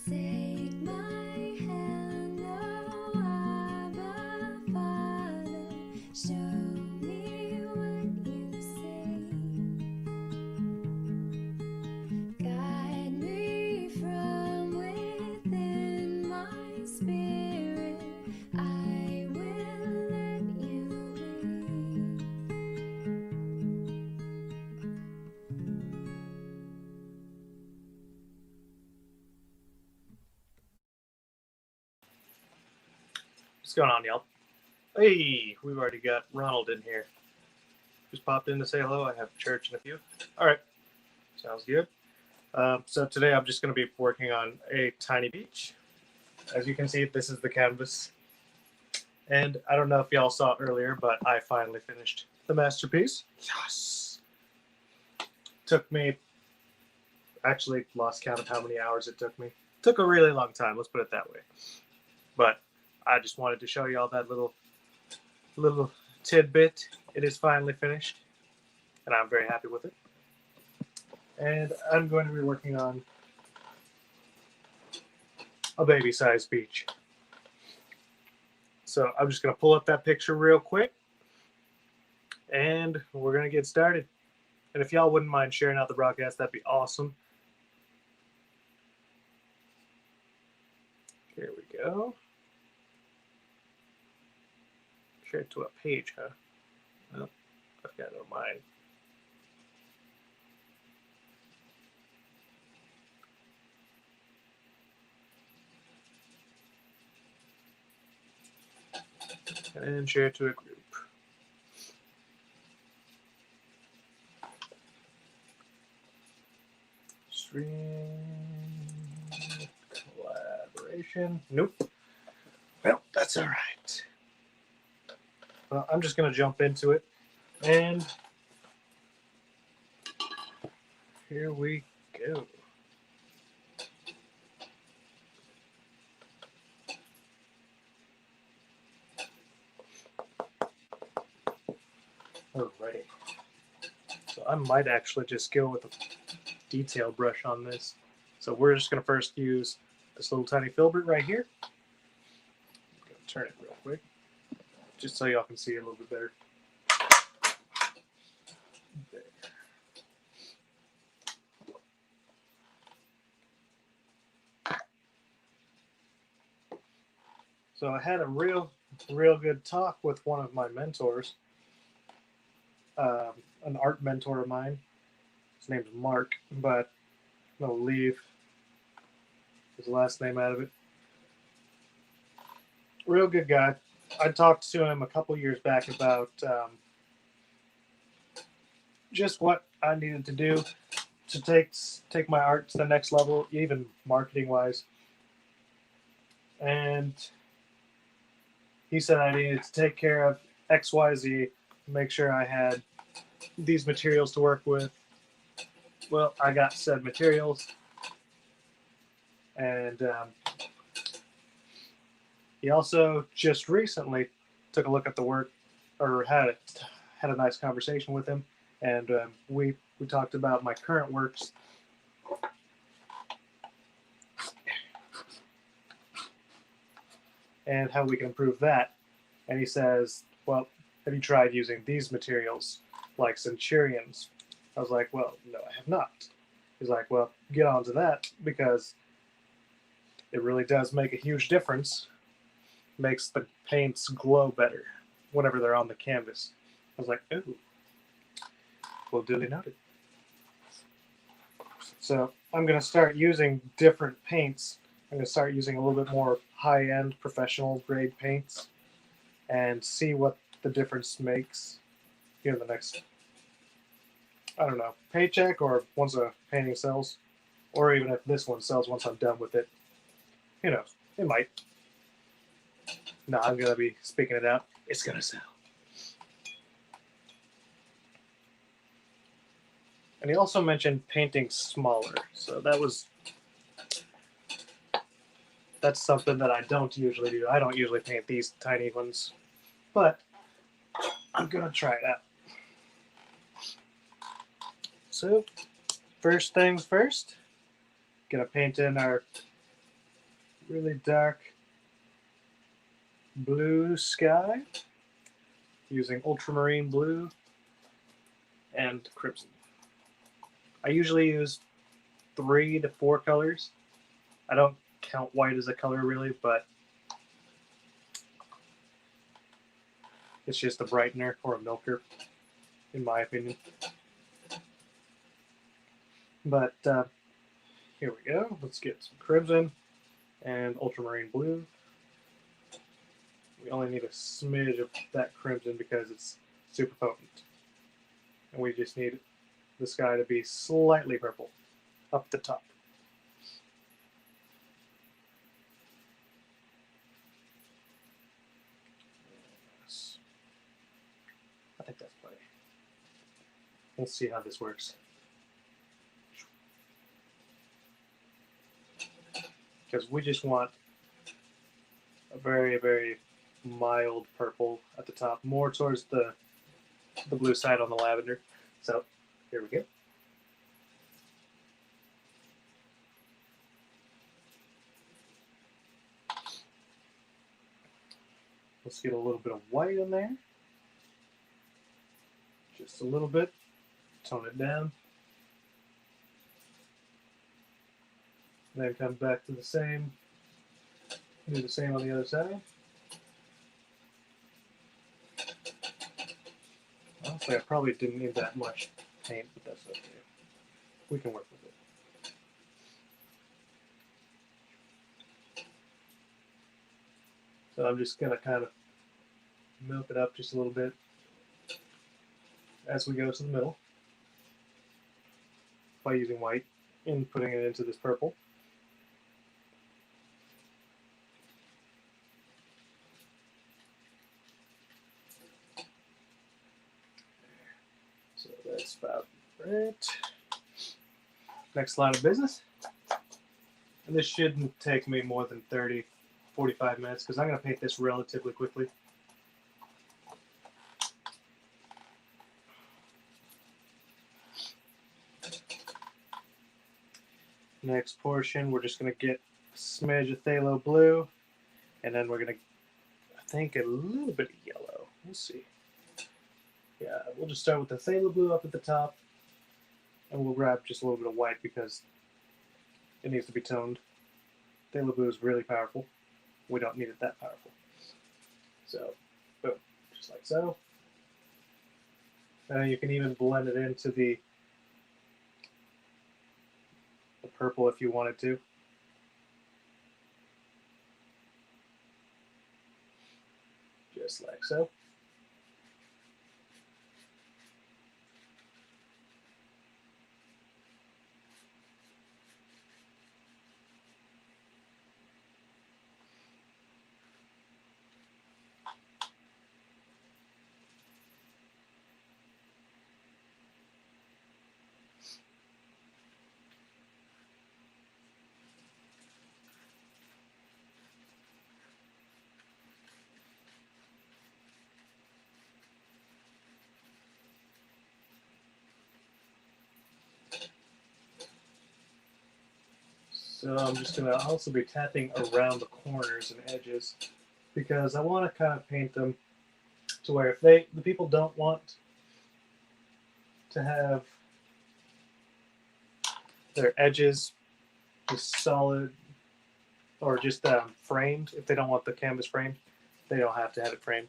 Take my hand, oh Abba Father, show me what you say. Guide me from within my spirit, I will let you lead. What's going on, y'all? Hey, we've already got Ronald in here. Just popped in to say hello. I have church in a few. All right, sounds good. So today I'm just going to be working on a tiny beach. As you can see, this is the canvas. And I don't know if y'all saw earlier, but I finally finished the masterpiece. Yes! Took me, actually lost count of how many hours it took me. Took a really long time, let's put it that way. But I just wanted to show y'all that little tidbit. It is finally finished, and I'm very happy with it. And I'm going to be working on a baby-sized beach. So I'm just going to pull up that picture real quick, and we're going to get started. And if y'all wouldn't mind sharing out the broadcast, that'd be awesome. Here we go. Share it to a page, huh? Well, I've got it on mine. And share it to a group. Stream collaboration. Nope. Well, that's all right. Well, I'm just going to jump into it. And here we go. Alrighty. So I might actually just go with a detail brush on this. So we're just going to first use this little tiny filbert right here. I'm going to turn it real quick, just so y'all can see it a little bit better. There. So I had a real good talk with one of my mentors, an art mentor of mine. His name's Mark, but I'm going to leave his last name out of it. Real good guy. I talked to him a couple years back about just what I needed to do to take my art to the next level, even marketing wise. And he said I needed to take care of XYZ, make sure I had these materials to work with. Well, I got said materials, and he also just recently took a look at the work, or had a nice conversation with him, and we talked about my current works. And how we can improve that. And he says, well, have you tried using these materials like centurions? I was like, well, no, I have not. He's like, well, get on to that, because it really does make a huge difference. Makes the paints glow better whenever they're on the canvas. I was like, ooh, well, duly noted. So I'm going to start using different paints. I'm going to start using a little bit more high-end professional grade paints and see what the difference makes in the next, I don't know, paycheck, or once a painting sells, or even if this one sells once I'm done with it. Who knows? It might. No, I'm going to be speaking it out. It's going to sell. And he also mentioned painting smaller. So that's something that I don't usually do. I don't usually paint these tiny ones, but I'm going to try it out. So, first things first, gonna paint in our really dark blue sky using ultramarine blue and crimson. I usually use 3 to 4 colors. I don't count white as a color really, but it's just a brightener or a milker, in my opinion. But here we go. Let's get some crimson and ultramarine blue. We only need a smidge of that crimson because it's super potent. And we just need the sky to be slightly purple up the top. Yes. I think that's plenty. We'll see how this works. Because we just want a very, very mild purple at the top, more towards the blue side on the lavender. So here we go. Let's get a little bit of white in there. Just a little bit. Tone it down. Then come back to the same. Do the same on the other side. Honestly, I probably didn't need that much paint, but that's okay. We can work with it. So I'm just going to kind of milk it up just a little bit as we go to the middle by using white and putting it into this purple. So that's about right. Next line of business. And this shouldn't take me more than 30, 45 minutes because I'm going to paint this relatively quickly. Next portion, we're just going to get a smidge of phthalo blue, and then we're going to, I think, a little bit of yellow. We'll see. Yeah, we'll just start with the phthalo blue up at the top, and we'll grab just a little bit of white because it needs to be toned. Phthalo blue is really powerful. We don't need it that powerful. So, boom, just like so. And you can even blend it into the purple if you wanted to. Just like so. So I'm just going to also be tapping around the corners and edges because I want to kind of paint them to where if the people don't want to have their edges just solid or just framed, if they don't want the canvas framed, they don't have to have it framed.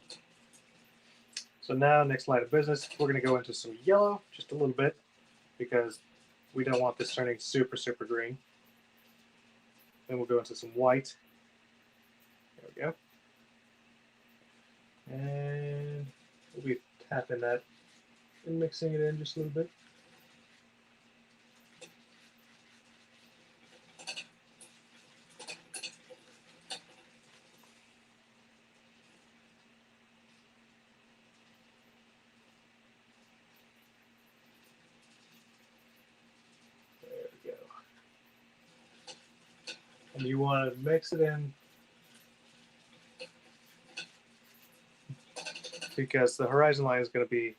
So now, next line of business, we're going to go into some yellow, just a little bit, because we don't want this turning super, super green. Then we'll go into some white. There we go. And we'll be tapping that and mixing it in just a little bit. And you want to mix it in because the horizon line is going to be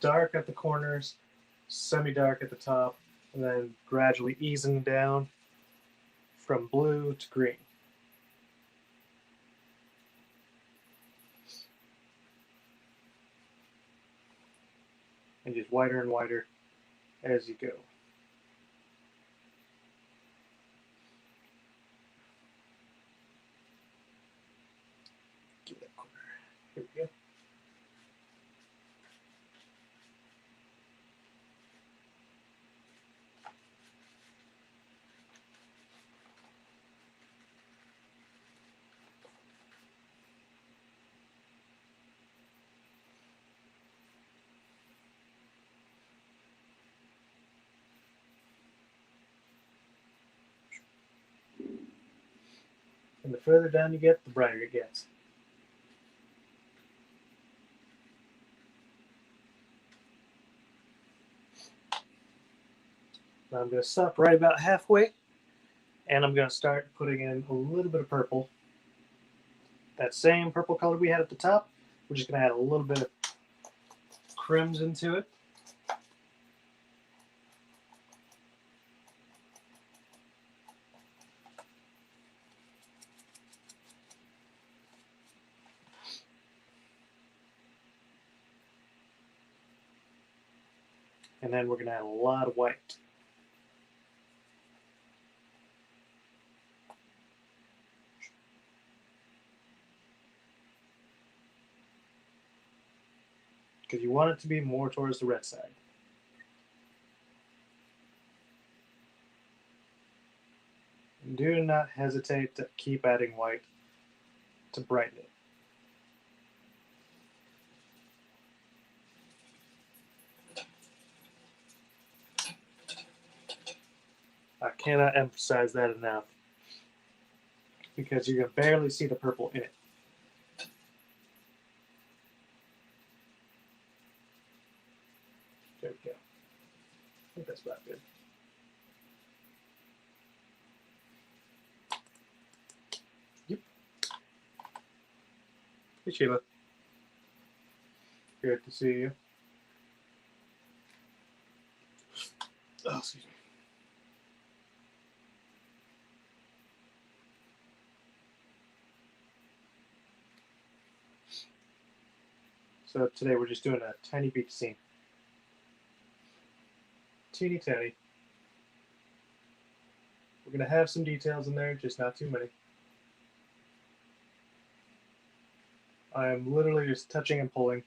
dark at the corners, semi-dark at the top, and then gradually easing down from blue to green. And just wider and wider as you go. Give that corner. Here we go. And the further down you get, the brighter it gets. Now I'm going to stop right about halfway, and I'm going to start putting in a little bit of purple. That same purple color we had at the top, we're just going to add a little bit of crimson to it. And then we're going to add a lot of white. Because you want it to be more towards the red side. And do not hesitate to keep adding white to brighten it. I cannot emphasize that enough, because you can barely see the purple in it. There we go. I think that's about good. Yep. Hey, Sheila. Good to see you. Oh, excuse me. So today we're just doing a tiny beach scene. Teeny tiny. We're going to have some details in there, just not too many. I am literally just touching and pulling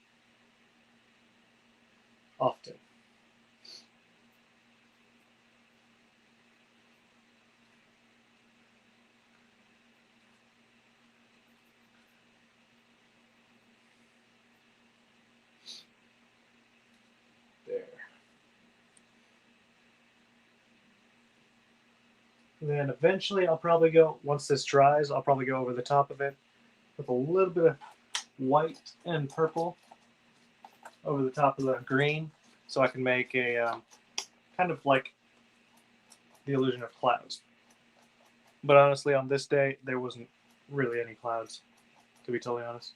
often. There. And then eventually I'll probably go, once this dries, I'll probably go over the top of it with a little bit of white and purple over the top of the green, so I can make a kind of like the illusion of clouds. But honestly, on this day, there wasn't really any clouds, to be totally honest.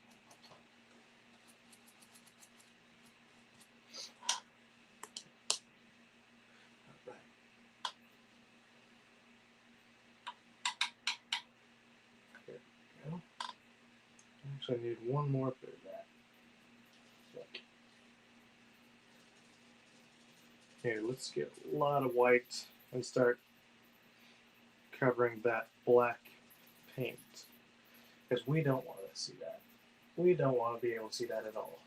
There we go. Actually, I need one more bit of that. Here, let's get a lot of white and start covering that black paint, because we don't want to see that. We don't want to be able to see that at all.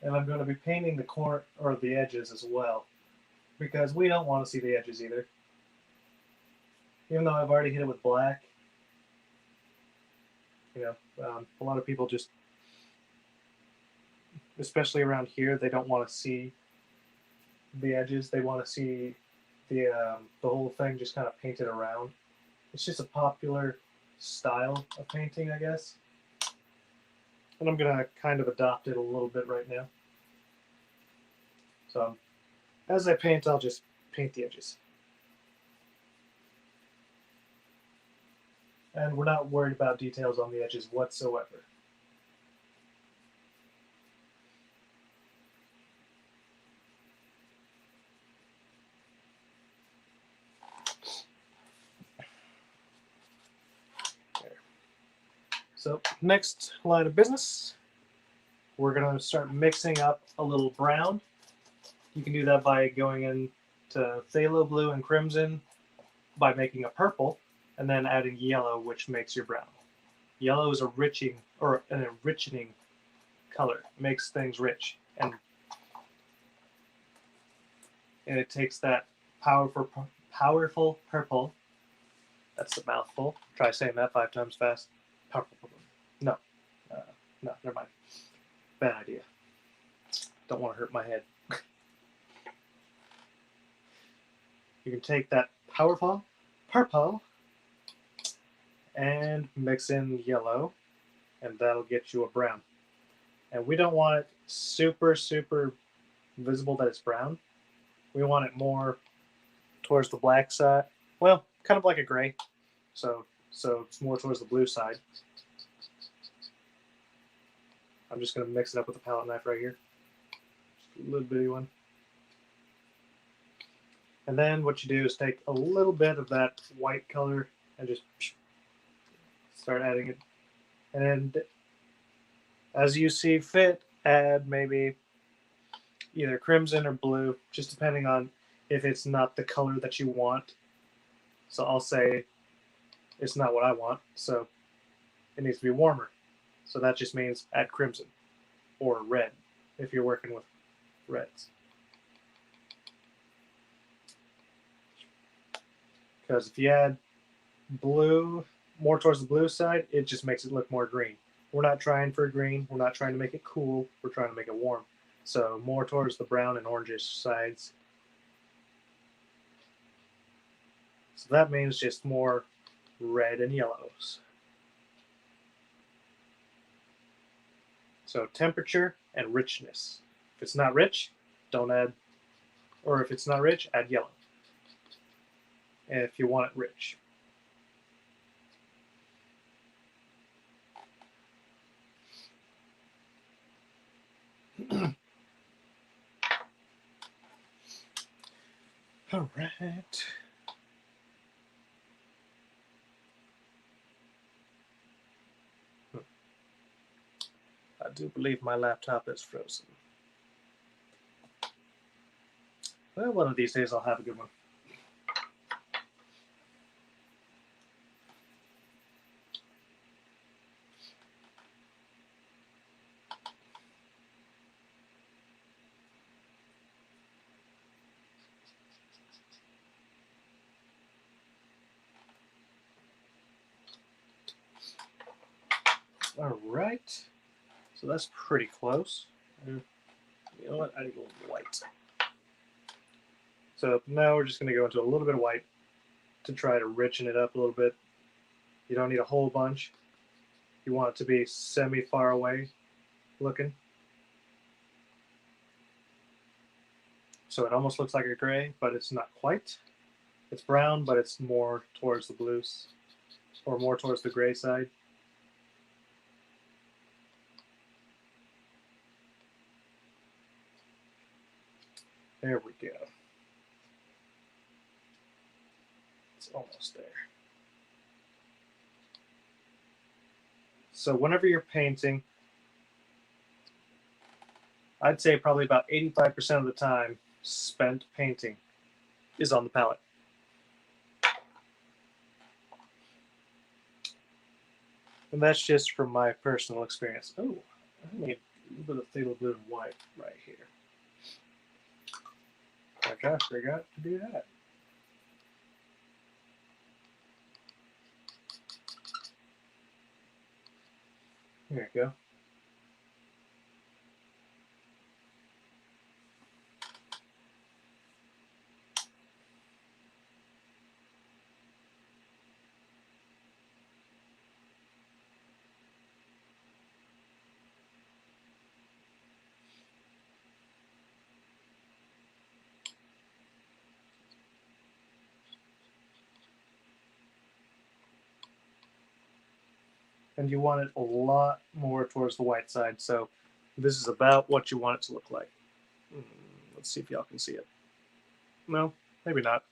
And I'm going to be painting the corner or the edges as well, because we don't want to see the edges either. Even though I've already hit it with black, you know, a lot of people just, especially around here, they don't want to see the edges. They want to see the whole thing just kind of painted around. It's just a popular style of painting, I guess. And I'm going to kind of adopt it a little bit right now. So as I paint, I'll just paint the edges. And we're not worried about details on the edges whatsoever. So next line of business, we're going to start mixing up a little brown. You can do that by going into phthalo blue and crimson by making a purple, and then adding yellow, which makes your brown. Yellow is an enrichening color. It makes things rich, and it takes that powerful purple. That's a mouthful. Try saying that 5 times fast. Powerful purple. No, no, never mind. Bad idea. Don't want to hurt my head. You can take that powerful purple and mix in yellow, and that'll get you a brown. And we don't want it super, super visible that it's brown. We want it more towards the black side. Well, kind of like a gray. So it's more towards the blue side. I'm just going to mix it up with a palette knife right here. Just a little bitty one. And then what you do is take a little bit of that white color and just start adding it. And as you see fit, add maybe either crimson or blue, just depending on if it's not the color that you want. So I'll say it's not what I want, so it needs to be warmer. So that just means add crimson or red if you're working with reds. Because if you add blue more towards the blue side, it just makes it look more green. We're not trying for green. We're not trying to make it cool. We're trying to make it warm. So more towards the brown and orangish sides. So that means just more red and yellows. So temperature and richness. If it's not rich, don't add, or if it's not rich, add yellow. And if you want it rich. All right. I do believe my laptop is frozen. Well, one of these days I'll have a good one. All right. So that's pretty close. You know what? I need a little white. So now we're just going to go into a little bit of white to try to richen it up a little bit. You don't need a whole bunch. You want it to be semi-far away looking. So it almost looks like a gray, but it's not quite. It's brown, but it's more towards the blues, or more towards the gray side. There we go. It's almost there. So whenever you're painting, I'd say probably about 85% of the time spent painting is on the palette. And that's just from my personal experience. Oh, I need a little bit of phthalo blue and white right here. I gosh, I forgot to do that. There you go. And you want it a lot more towards the white side. So this is about what you want it to look like. Let's see if y'all can see it. No, maybe not.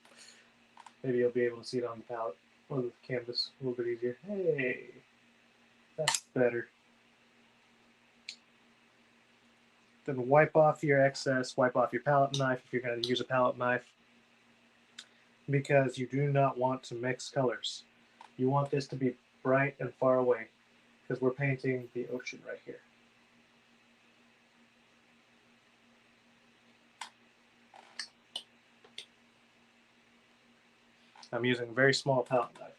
Maybe you'll be able to see it on the palette or the canvas a little bit easier. Hey, That's better. Then wipe off your excess, wipe off your palette knife if you're going to use a palette knife, because you do not want to mix colors. You want this to be bright and far away, because we're painting the ocean right here. I'm using a very small palette knife.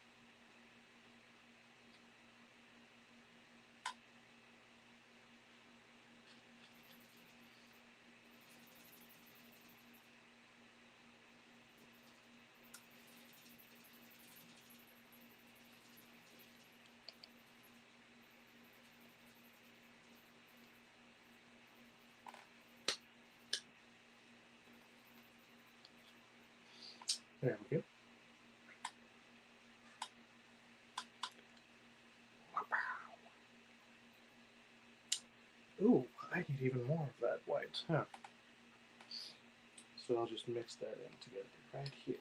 There we go. Ooh, I need even more of that white, huh? So I'll just mix that in together right here.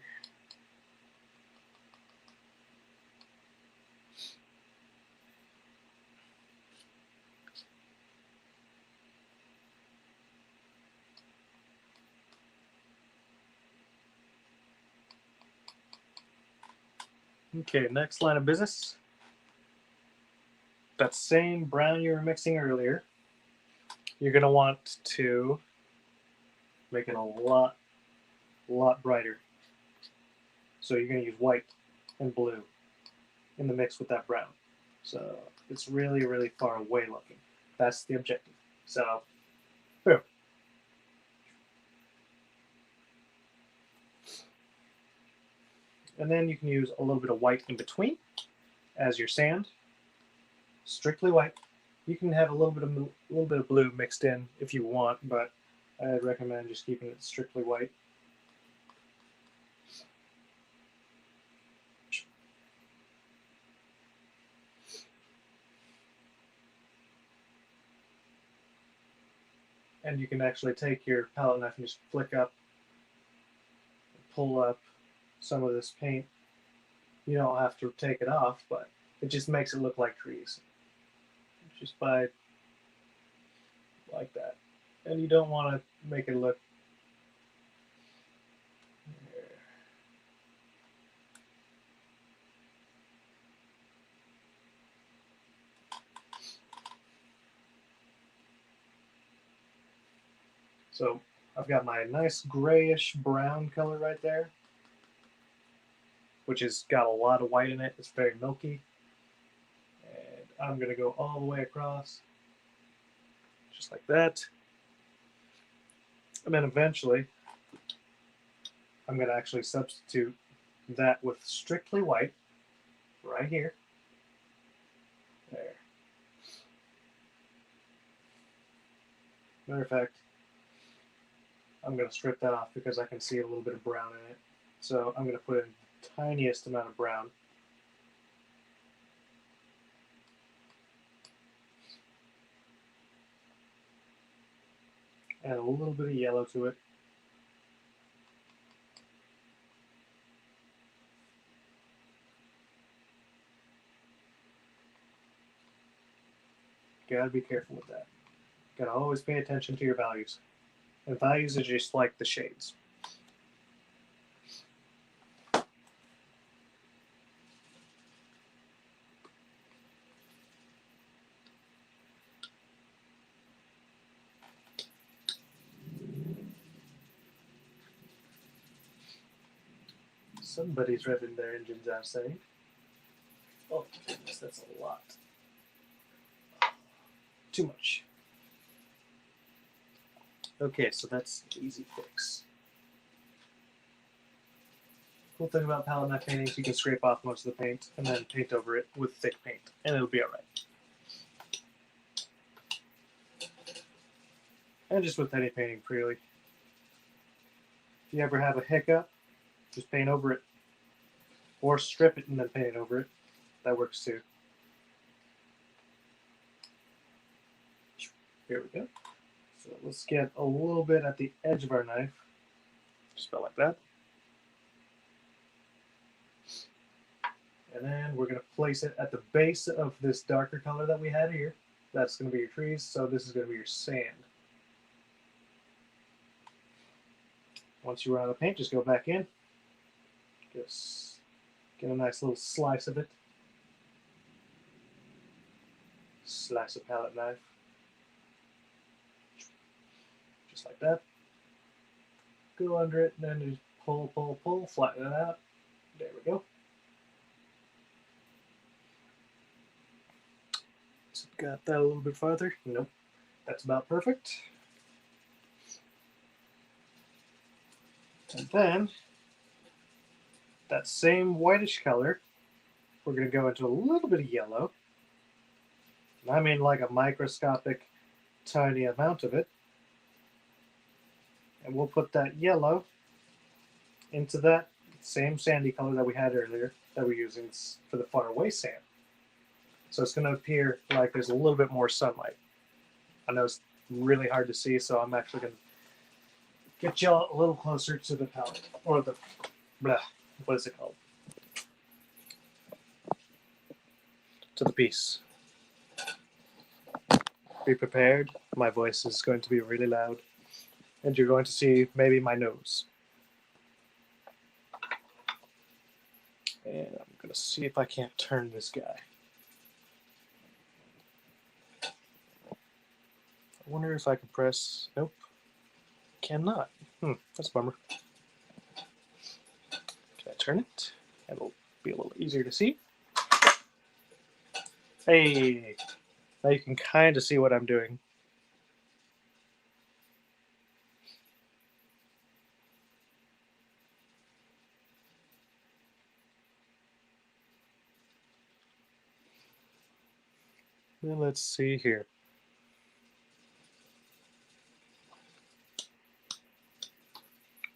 Okay, next line of business. That same brown you were mixing earlier, you're going to want to make it a lot brighter. So you're going to use white and blue in the mix with that brown. So it's really far away looking. That's the objective. So, boom. And then you can use a little bit of white in between as your sand. Strictly white. You can have a little bit of blue mixed in if you want, but I'd recommend just keeping it strictly white. And you can actually take your palette knife and just flick up, pull up some of this paint. You don't have to take it off, but it just makes it look like trees. Just by like that. And you don't want to make it look so I've got my nice grayish brown color right there, which has got a lot of white in it. It's very milky. And I'm going to go all the way across, just like that. And then eventually, I'm going to actually substitute that with strictly white right here. There. Matter of fact, I'm going to strip that off because I can see a little bit of brown in it. So I'm going to put in the tiniest amount of brown. Add a little bit of yellow to it. Gotta be careful with that. Gotta always pay attention to your values. And values are just like the shades. Somebody's revving their engines outside. Oh goodness, that's a lot. Too much. Okay, so that's an easy fix. Cool thing about palette knife painting is you can scrape off most of the paint and then paint over it with thick paint, and it'll be alright. And just with any painting, really. If you ever have a hiccup, just paint over it. Or strip it and then paint over it. That works too. Here we go. So let's get a little bit at the edge of our knife. Just about like that. And then we're going to place it at the base of this darker color that we had here. That's going to be your trees, so this is going to be your sand. Once you run out of paint, just go back in. Just get a nice little slice of it. Slice a palette knife. Just like that. Go under it, and then just pull, pull, pull, flatten it out. There we go. So got that a little bit farther. Nope. That's about perfect. And then that same whitish color, we're going to go into a little bit of yellow. I mean like a microscopic tiny amount of it. And we'll put that yellow into that same sandy color that we had earlier that we're using for the far away sand. So it's going to appear like there's a little bit more sunlight. I know it's really hard to see, so I'm actually going to get y'all a little closer to the palette, or the, what is it called? To the piece. Be prepared. My voice is going to be really loud, and you're going to see maybe my nose. And I'm going to see if I can't turn this guy. I wonder if I can press. Nope. Cannot. That's a bummer. Can I turn it? It'll be a little easier to see. Hey! Now you can kind of see what I'm doing. Then let's see here.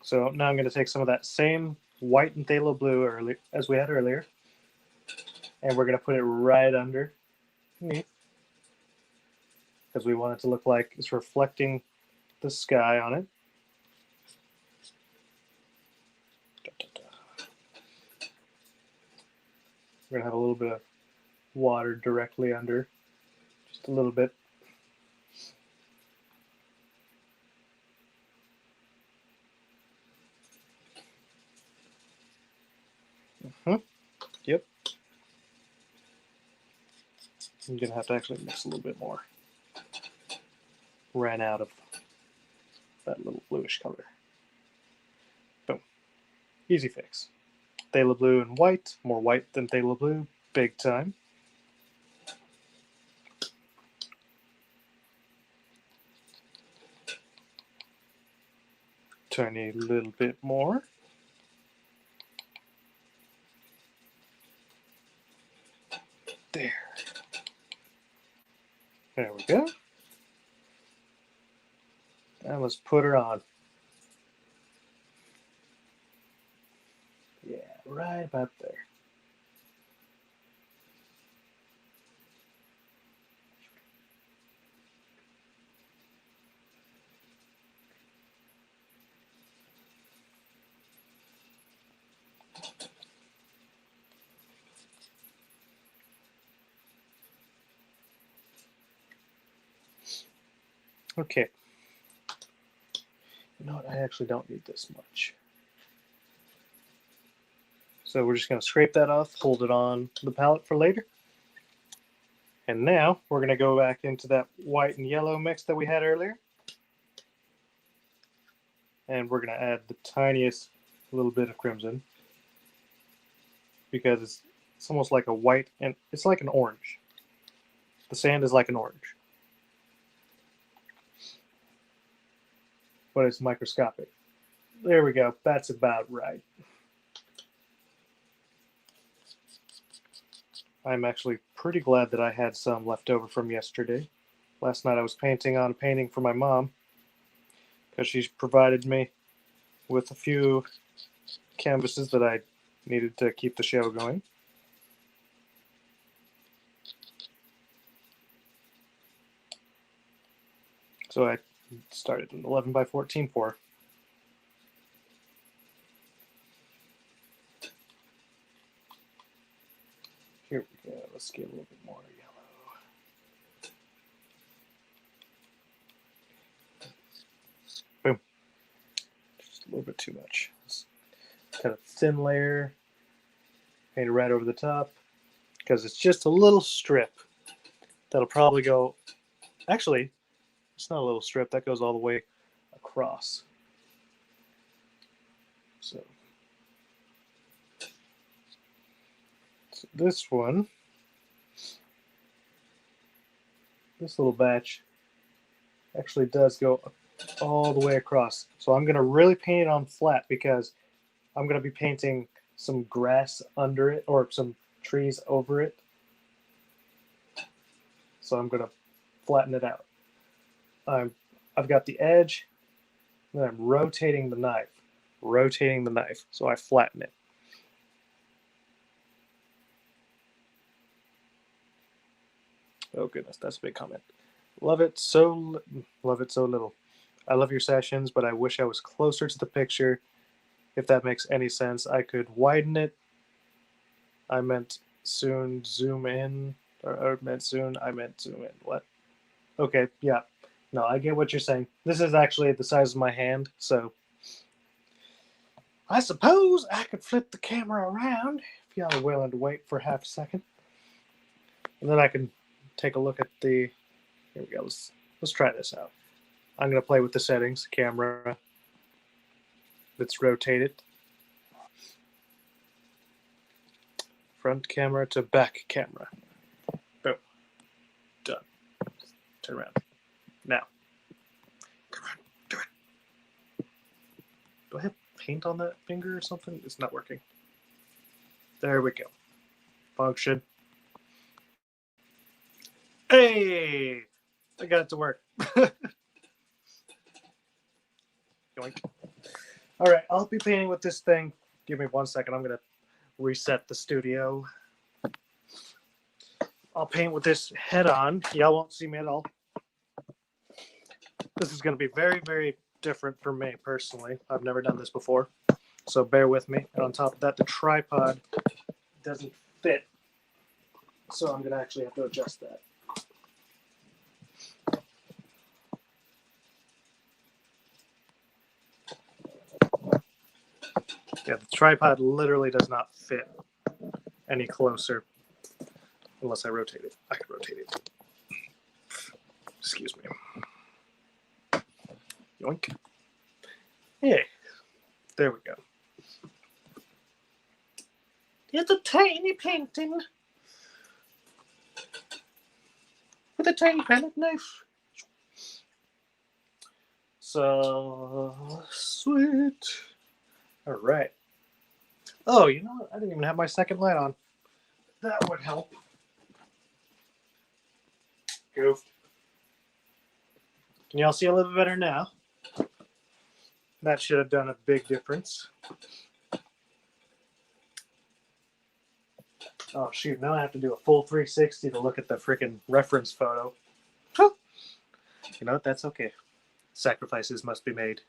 So now I'm going to take some of that same white and phthalo blue as we had earlier, and we're going to put it right under because we want it to look like it's reflecting the sky on it. We're going to have a little bit of water directly under, just a little bit. Yep. I'm going to have to actually mix a little bit more. Ran out of that little bluish color. Boom. Easy fix. Phthalo blue and white. More white than phthalo blue. Big time. Turn a little bit more. There. There we go. And let's put her on. Yeah, right about there. Okay. You know what? I actually don't need this much. So we're just going to scrape that off, hold it on the palette for later. And now we're going to go back into that white and yellow mix that we had earlier. And we're going to add the tiniest little bit of crimson because it's almost like a white, and it's like an orange. The sand is like an orange, but it's microscopic. There we go. That's about right. I'm actually pretty glad that I had some left over from yesterday. Last night I was painting on a painting for my mom because she's provided me with a few canvases that I needed to keep the show going. So I started an 11 by 14 pour. Here we go. Let's get a little bit more yellow. Boom. Just a little bit too much. Let's cut a thin layer. Paint it right over the top. Because it's just a little strip. That'll probably go... Actually, it's not a little strip. That goes all the way across. So this one, this little batch actually does go all the way across. So I'm going to really paint it on flat because I'm going to be painting some grass under it or some trees over it. So I'm going to flatten it out. I've got the edge, and I'm rotating the knife. So I flatten it. Oh goodness, that's a big comment. Love it so little. I love your sessions, but I wish I was closer to the picture. If that makes any sense, I could widen it. I meant soon zoom in, or meant soon. I meant zoom in. What? Okay, yeah. No, I get what you're saying. This is actually the size of my hand, so I suppose I could flip the camera around if y'all are willing to wait for half a second. And then I can take a look at the... Here we go. Let's try this out. I'm going to play with the settings. Camera. Let's rotate it. Front camera to back camera. Boom. Done. Turn around. Now. Come on. Do it. Do I have paint on that finger or something? It's not working. There we go. Function. Hey! I got it to work. Yoink. All right, I'll be painting with this thing. Give me 1 second. I'm going to reset the studio. I'll paint with this head on. Y'all won't see me at all. This is going to be very, very different for me personally. I've never done this before, so bear with me. And on top of that, the tripod doesn't fit, so I'm going to actually have to adjust that. Yeah, the tripod literally does not fit any closer unless I rotate it. I can rotate it. Excuse me. Yoink. Hey, there we go. It's a tiny painting with a tiny palette knife. So sweet. All right. Oh, you know what? I didn't even have my second light on. That would help. Goof. Can y'all see a little better now? That should have done a big difference. Oh, shoot. Now I have to do a full 360 to look at the freaking reference photo. You know what? That's okay. Sacrifices must be made.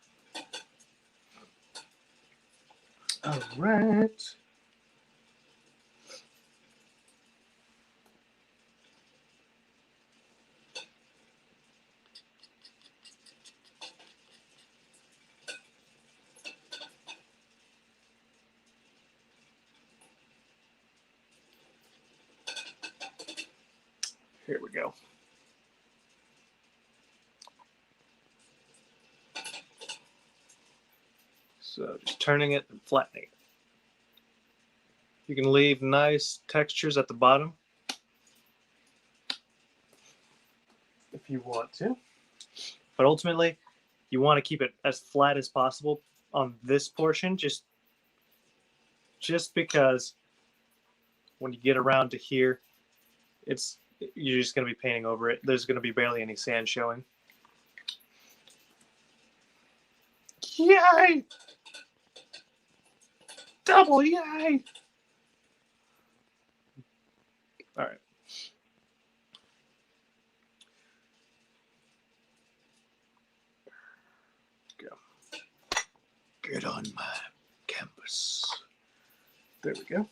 All right. Here we go. So just turning it and flattening it. You can leave nice textures at the bottom if you want to. But ultimately, you want to keep it as flat as possible on this portion, just because when you get around to here, you're just going to be painting over it. There's going to be barely any sand showing. Yay! Double yay! All right. Go. Get on my canvas. There we go.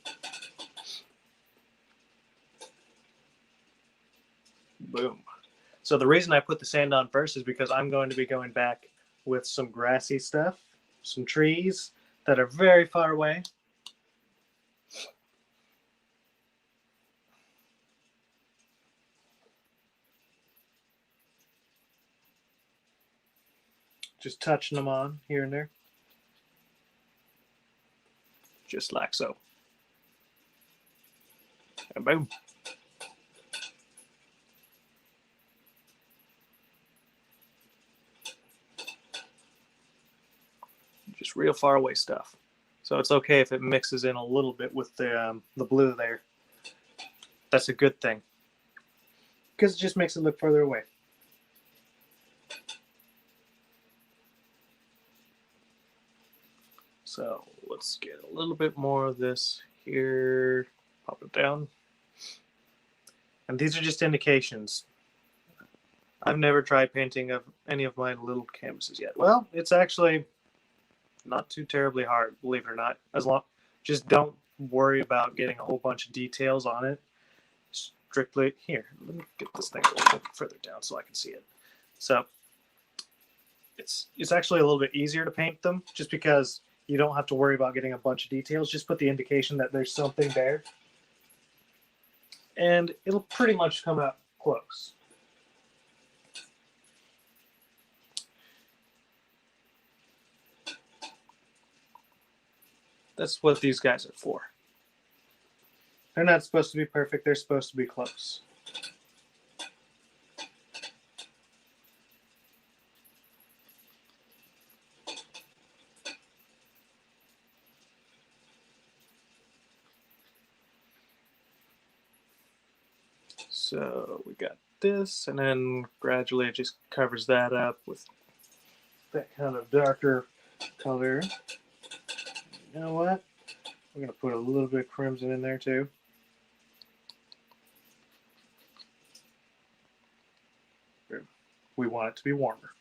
Boom. So the reason I put the sand on first is because I'm going to be going back with some grassy stuff, some trees that are very far away. Just touching them on here and there. Just like so. And boom. Just real far away stuff. So it's okay if it mixes in a little bit with the blue there. That's a good thing, because it just makes it look further away. So let's get a little bit more of this here. Pop it down. And these are just indications. I've never tried painting of any of my little canvases yet. Well, it's actually not too terribly hard, believe it or not. Just don't worry about getting a whole bunch of details on it. Strictly here. Let me get this thing a little bit further down so I can see it. So it's actually a little bit easier to paint them, just because you don't have to worry about getting a bunch of details. Just put the indication that there's something there, and it'll pretty much come out close. That's what these guys are for. They're not supposed to be perfect. They're supposed to be close. So we got this, and then gradually it just covers that up with that kind of darker color. You know what? We're going to put a little bit of crimson in there too. We want it to be warmer.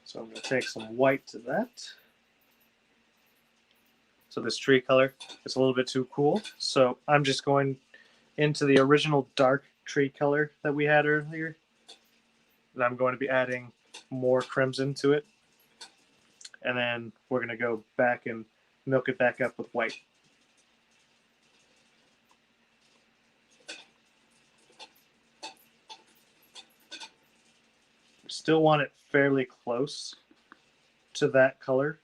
So I'm going to take some white to that. So this tree color is a little bit too cool. So I'm just going into the original dark tree color that we had earlier. And I'm going to be adding more crimson to it. And then we're going to go back and milk it back up with white. Still want it fairly close to that color.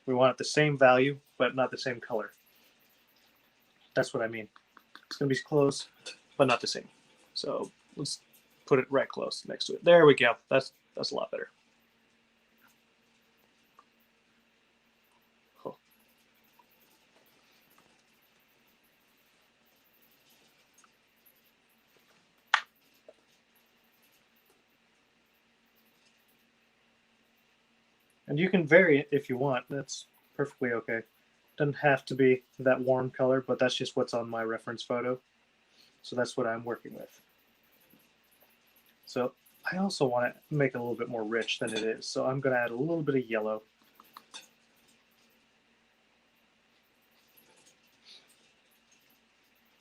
We want it the same value, but not the same color. That's what I mean. It's going to be close, but not the same. So let's put it right close next to it. There we go. That's a lot better. Oh. And you can vary it if you want. That's perfectly okay. Doesn't have to be that warm color, but that's just what's on my reference photo. So that's what I'm working with. So I also want to make it a little bit more rich than it is. So I'm going to add a little bit of yellow.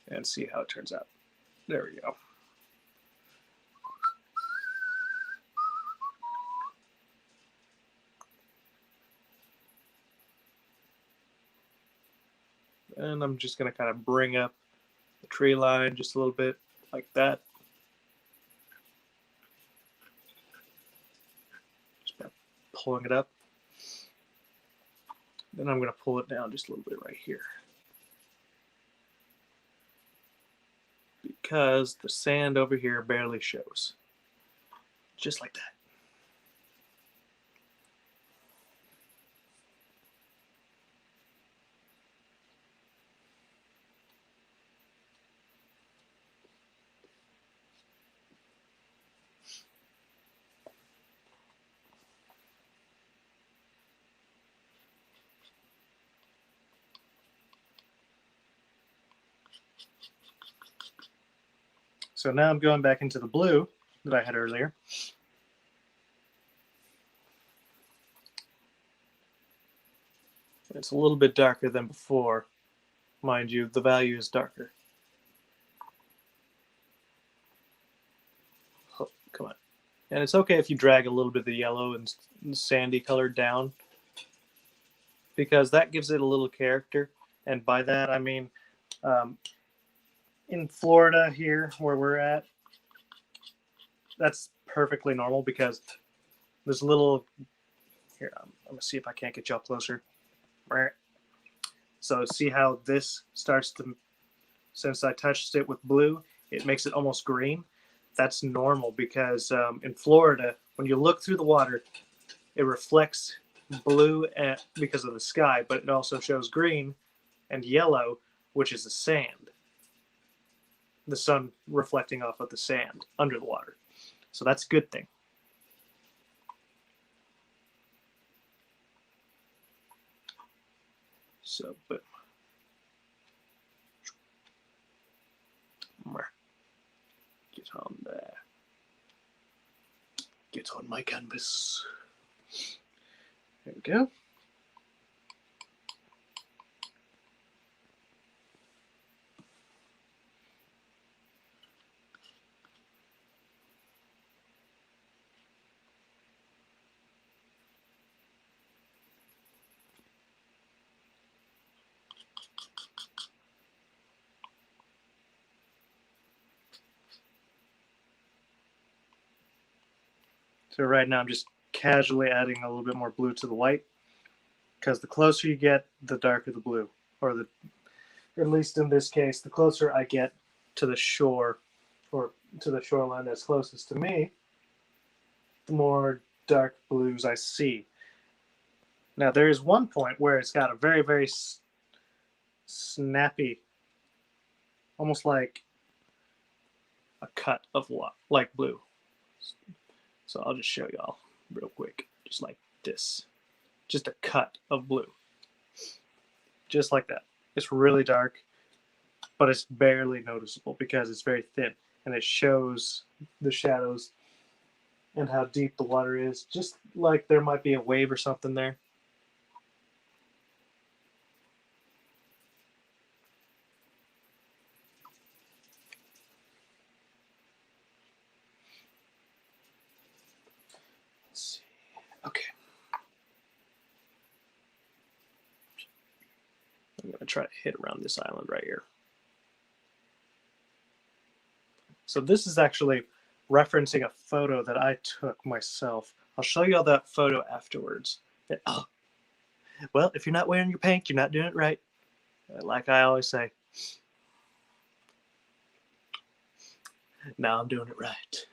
And see how it turns out. There we go. And I'm just going to kind of bring up the tree line just a little bit like that. Just by pulling it up. Then I'm going to pull it down just a little bit right here. Because the sand over here barely shows. Just like that. So now I'm going back into the blue that I had earlier. It's a little bit darker than before. mind you, the value is darker. Oh, come on. And it's okay if you drag a little bit of the yellow and sandy color down, because that gives it a little character. And by that, I mean, in Florida here, where we're at, that's perfectly normal because there's a little, here, I'm going to see if I can't get you up closer. So see how this starts to, since I touched it with blue, it makes it almost green. That's normal because in Florida, when you look through the water, it reflects blue because of the sky, but it also shows green and yellow, which is the sand. The sun reflecting off of the sand under the water. So that's a good thing. So, boom. Get on there. Get on my canvas. There we go. So right now I'm just casually adding a little bit more blue to the white, because the closer you get, the darker the blue, or at least in this case, the closer I get to the shore, or to the shoreline that's closest to me, the more dark blues I see. Now there is one point where it's got a very, very snappy, almost like a cut of like blue. So I'll just show y'all real quick, just like this. Just a cut of blue. Just like that. It's really dark, but it's barely noticeable because it's very thin, and it shows the shadows and how deep the water is, just like there might be a wave or something there. Let's see. Okay. I'm going to try to hit around this island right here. So this is actually referencing a photo that I took myself. I'll show you all that photo afterwards. Oh, well, if you're not wearing your paint, you're not doing it right. Like I always say. Now I'm doing it right.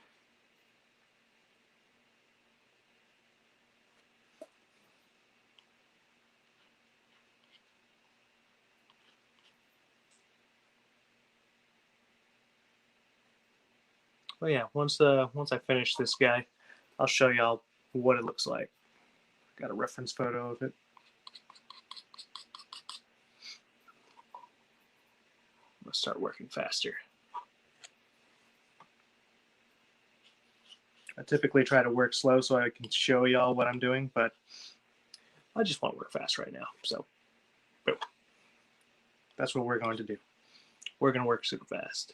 Well, yeah, once I finish this guy, I'll show y'all what it looks like. Got a reference photo of it. I'm gonna start working faster. I typically try to work slow so I can show y'all what I'm doing, but I just want to work fast right now. So, boom. That's what we're going to do. We're going to work super fast.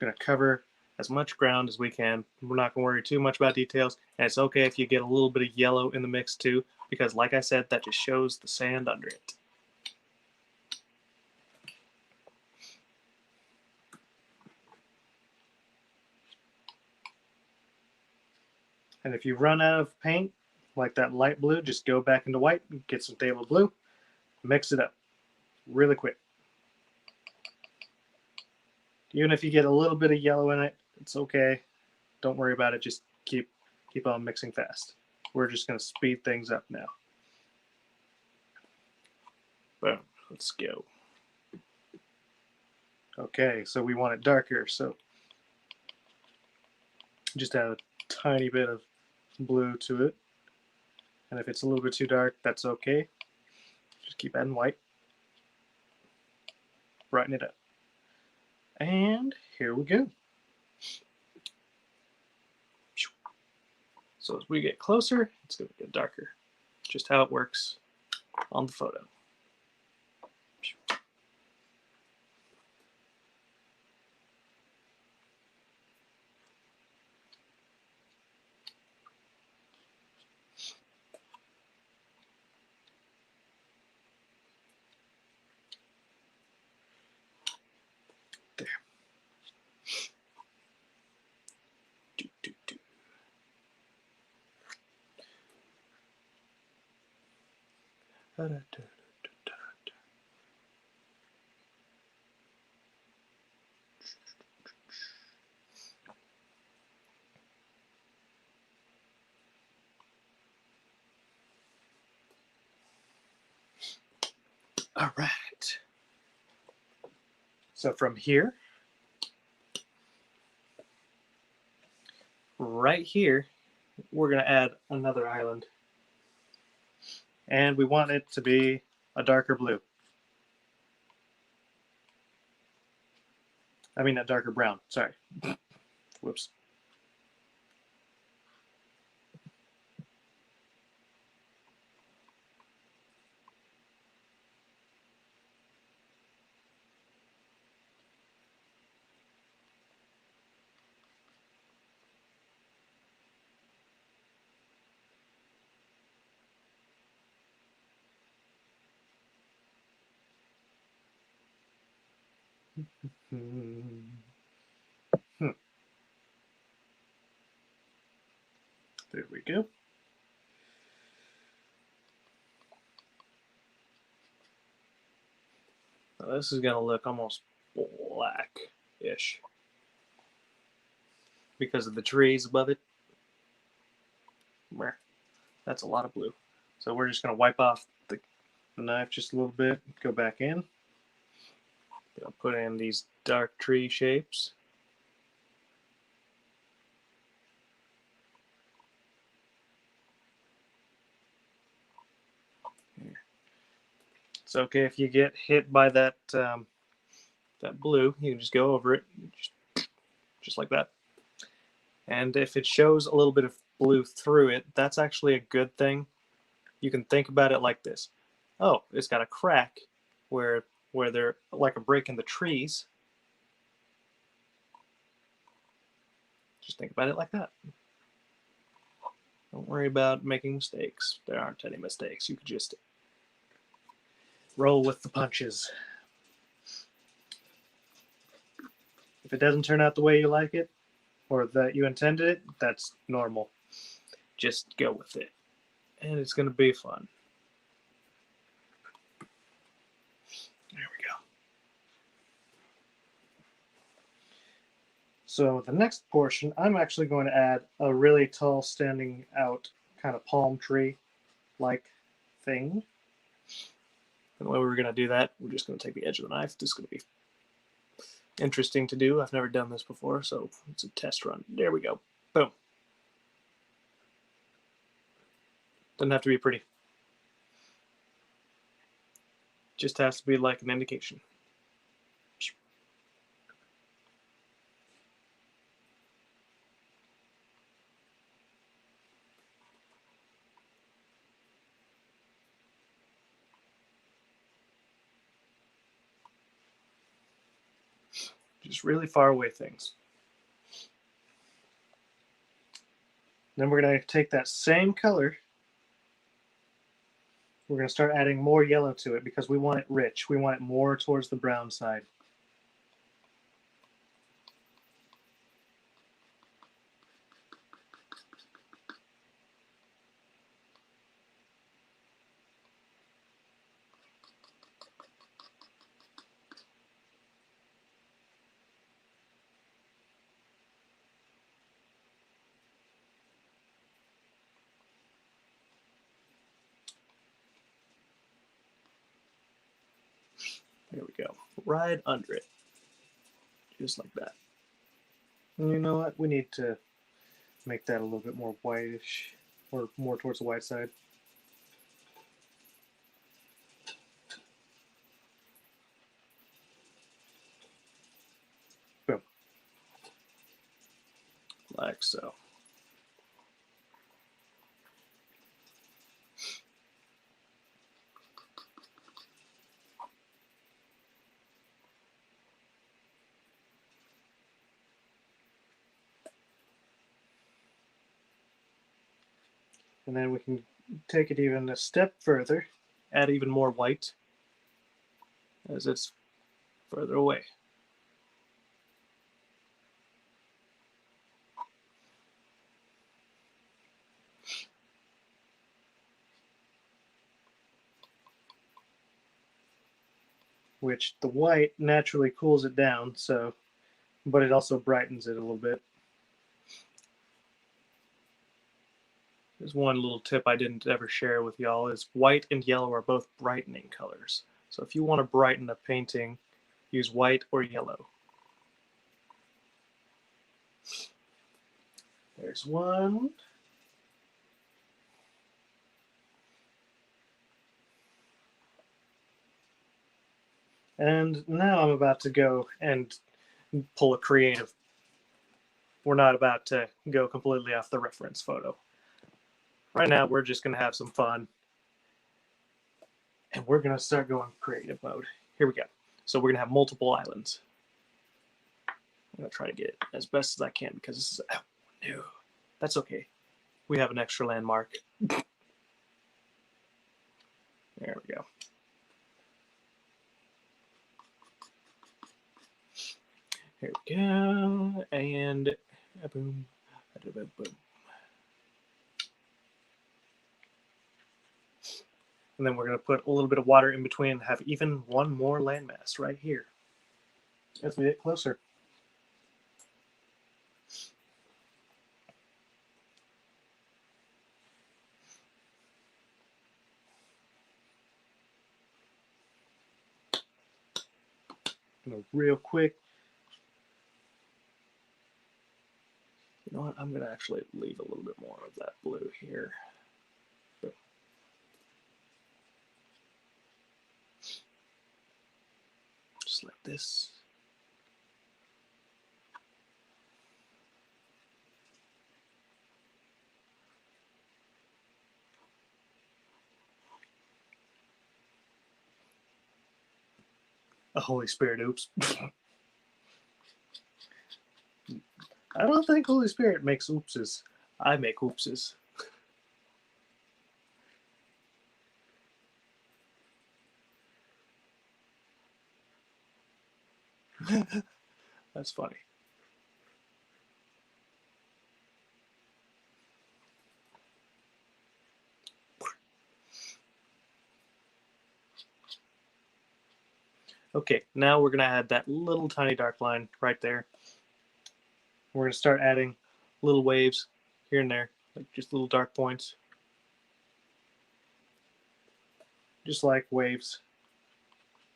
Going to cover as much ground as we can. We're not going to worry too much about details, and it's okay if you get a little bit of yellow in the mix too, because like I said, that just shows the sand under it. And if you run out of paint, like that light blue, just go back into white, get some table blue, mix it up really quick. Even if you get a little bit of yellow in it, it's okay. Don't worry about it. Just keep on mixing fast. We're just going to speed things up now. Boom. Let's go. Okay, so we want it darker, so just add a tiny bit of blue to it. And if it's a little bit too dark, that's okay. Just keep adding white. Brighten it up. And here we go. So as we get closer, it's going to get darker. just how it works on the photo. There. Do, do, do. Da, da, da, da, da, da. All right. So from here, right here, we're going to add another island. And we want it to be a darker blue. I mean, a darker brown. Sorry. Whoops. There we go. Now this is going to look almost black-ish because of the trees above it. That's a lot of blue. So we're just going to wipe off the knife just a little bit, go back in. Gonna put in these dark tree shapes. Here. It's okay if you get hit by that that blue. You can just go over it, just like that. And if it shows a little bit of blue through it, that's actually a good thing. You can think about it like this. Oh, it's got a crack where they're like a break in the trees. Just think about it like that. Don't worry about making mistakes. There aren't any mistakes. You can just roll with the punches. If it doesn't turn out the way you like it, or that you intended it, that's normal. Just go with it. And it's going to be fun. There we go. So the next portion, I'm actually going to add a really tall standing out kind of palm tree like thing. And the way we're going to do that, we're just going to take the edge of the knife. This is going to be interesting to do. I've never done this before, so it's a test run. There we go. Boom. Doesn't have to be pretty. Just has to be like an indication. Just really far away things. Then we're going to take that same color. We're going to start adding more yellow to it because we want it rich. We want it more towards the brown side. There we go. Right under it. Just like that. And you know what? We need to make that a little bit more whitish, or more towards the white side. Boom. Like so. And then we can take it even a step further, add even more white as it's further away. Which the white naturally cools it down, so, but it also brightens it a little bit. There's one little tip I didn't ever share with y'all is white and yellow are both brightening colors. So if you want to brighten a painting, use white or yellow. There's one. And now I'm about to go and pull a creative. We're not about to go completely off the reference photo. Right now, we're just going to have some fun. And we're going to start going creative mode. Here we go. So we're going to have multiple islands. I'm going to try to get it as best as I can because this is... Oh, no. That's okay. We have an extra landmark. There we go. Here we go. And boom. Boom. And then we're going to put a little bit of water in between and have even one more landmass right here as we get closer. Real quick. You know what? I'm going to actually leave a little bit more of that blue here. Just like this. A Holy Spirit oops. I don't think Holy Spirit makes oopses. I make oopses. That's funny. Okay, now we're going to add that little tiny dark line right there. We're going to start adding little waves here and there, like just little dark points. Just like waves.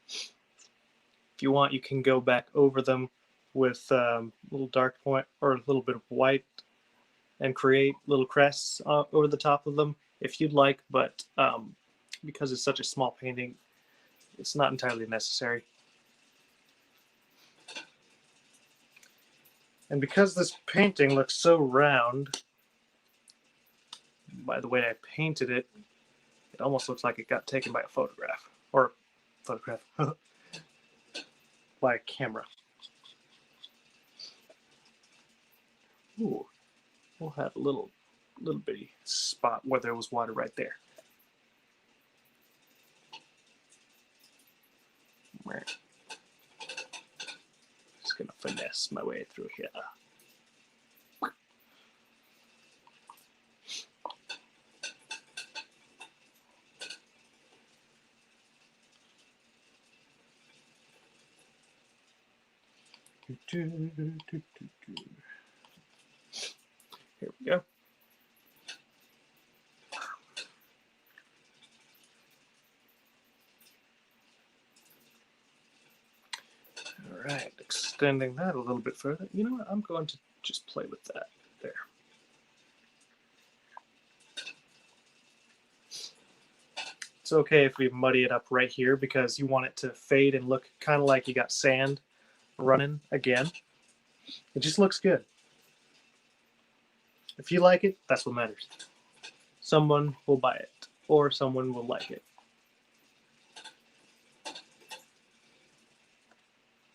If you want, you can go back over them with a little dark point or a little bit of white and create little crests over the top of them if you'd like, but because it's such a small painting, it's not entirely necessary. And because this painting looks so round, by the way I painted it, it almost looks like it got taken by a photograph. Or photograph. By a camera. Ooh. We'll have a little bitty spot where there was water right there. Right. Just gonna finesse my way through here. Here we go. All right, extending that a little bit further. You know what? I'm going to just play with that there. It's okay if we muddy it up right here because you want it to fade and look kind of like you got sand running again. It just looks good. If you like it, that's what matters. Someone will buy it, or someone will like it.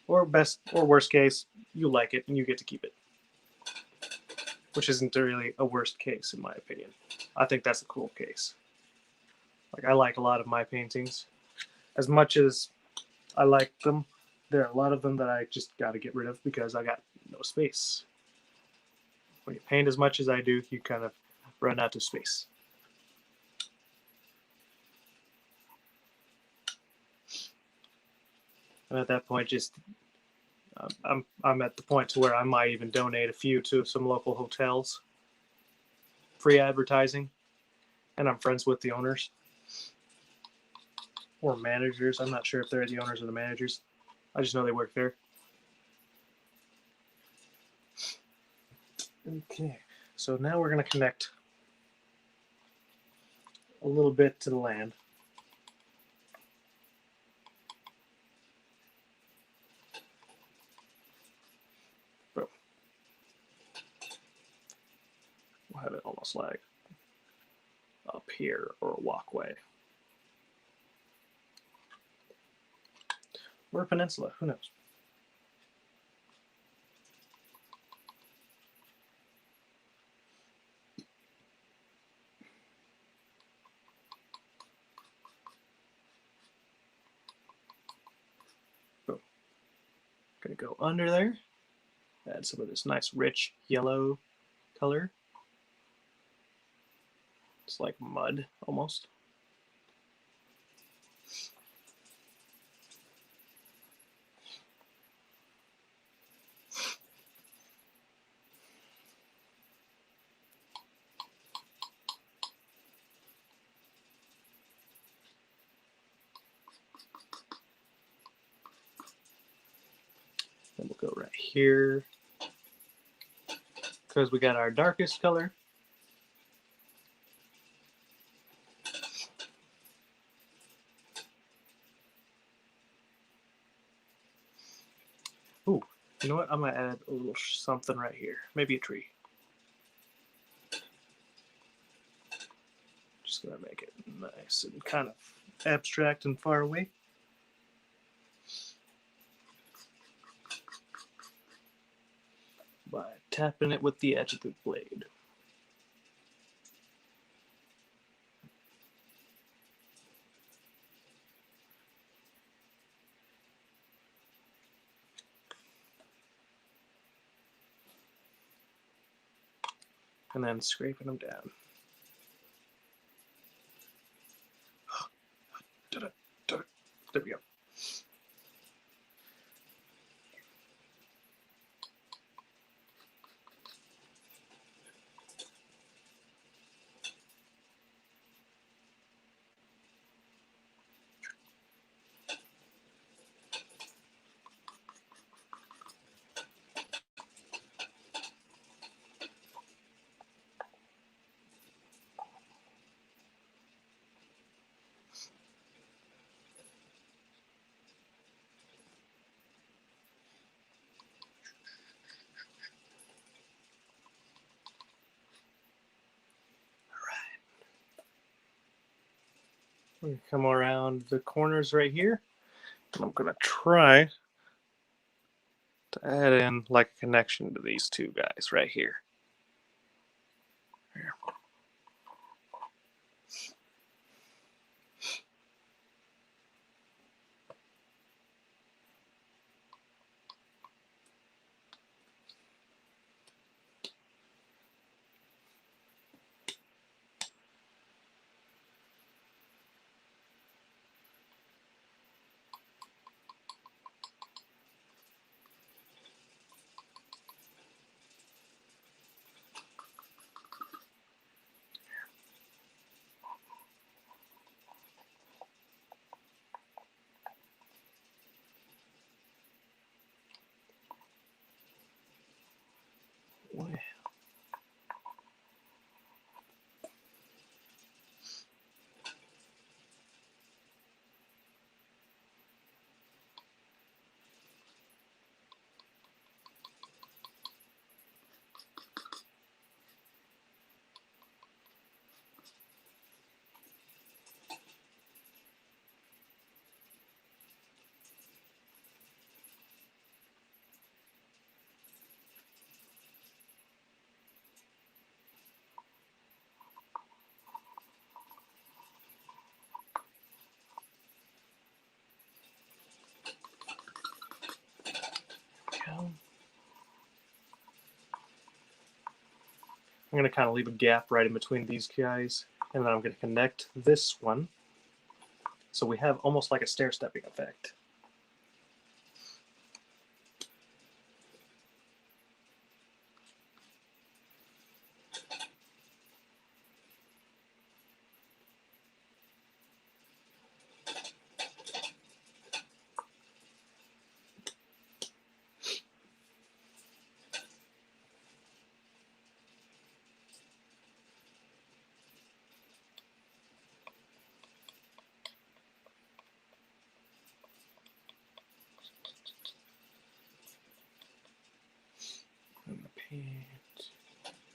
Or best or worst case, you like it and you get to keep it. which isn't really a worst case in my opinion. I think that's a cool case. Like, I like a lot of my paintings. As much as I like them, there are a lot of them that I just got to get rid of because I got no space. When you paint as much as I do, you kind of run out of space. And at that point, just I'm at the point to where I might even donate a few to some local hotels. Free advertising, and I'm friends with the owners or managers. I'm not sure if they're the owners or the managers. I just know they work there. Okay, so now we're going to connect a little bit to the land. Boom. We'll have it almost like up here or a walkway. Or a peninsula, who knows? Boom. Gonna go under there, add some of this nice rich yellow color. It's like mud almost. Then we'll go right here because we got our darkest color. Ooh, you know what? I'm gonna add a little something right here. Maybe a tree. Just gonna make it nice and kind of abstract and far away. By tapping it with the edge of the blade. And then scraping them down. There we go. We're gonna come around the corners right here. And I'm gonna try to add in like a connection to these two guys right here. Here. hell? I'm going to kind of leave a gap right in between these guys, and then I'm going to connect this one. So we have almost like a stair-stepping effect. And the paint,